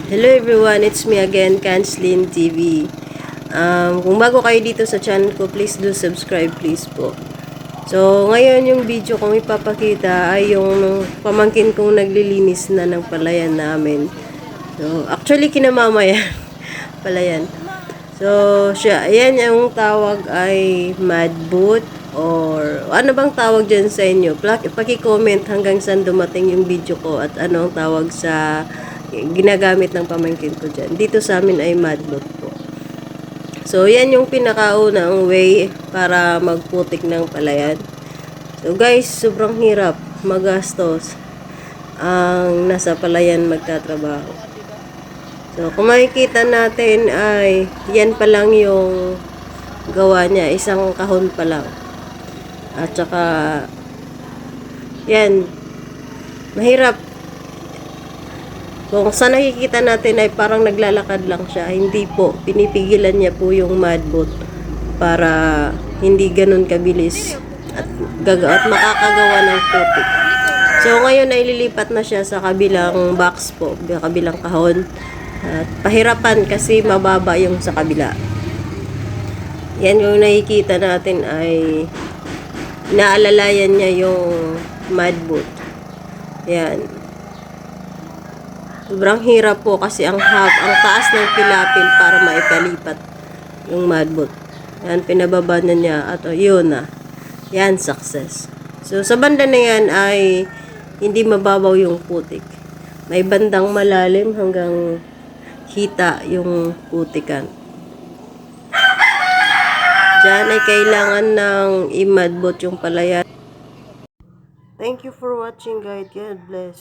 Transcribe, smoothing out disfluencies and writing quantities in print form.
Hello everyone, it's me again, Kanslin TV. Kung bago kayo dito sa channel ko, please do subscribe please po. So, ngayon yung video kong ipapakita ay yung pamangkin kong naglilinis na ng palayan namin. So, actually kinamama yan. Palayan. So, siya, ayan yung tawag ay mud boot or ano bang tawag dyan sa inyo? Paki-comment hanggang saan dumating yung video ko at ano ang tawag sa ginagamit ng pamangkin ko dyan. Dito sa amin ay mud boot po. So, yan yung pinakaunang way para magputik ng palayan. So, guys, sobrang hirap magastos ang nasa palayan magtatrabaho. So, kung makikita natin ay yan pa lang yung gawa niya. Isang kahon pa lang. At saka yan, mahirap. Kung sa nakikita natin ay parang naglalakad lang siya, hindi po. Pinipigilan niya po yung mud boot para hindi ganun kabilis at makakagawa ng putik. So, ngayon ay lilipat na siya sa kabilang box po, kabilang kahon. At pahirapan kasi mababa yung sa kabila. Yan yung nakikita natin ay naalalayan niya yung mud boot. Yan. Sobrang hirap po kasi ang taas ng pilapil para maipalipat yung mud boot. Yan, pinababa na niya at yun na. Yan, success. So, sa banda na yan ay hindi mababaw yung putik. May bandang malalim hanggang kita yung putikan. Diyan ay kailangan ng i-mud boot yung palayan. Thank you for watching guys. God bless.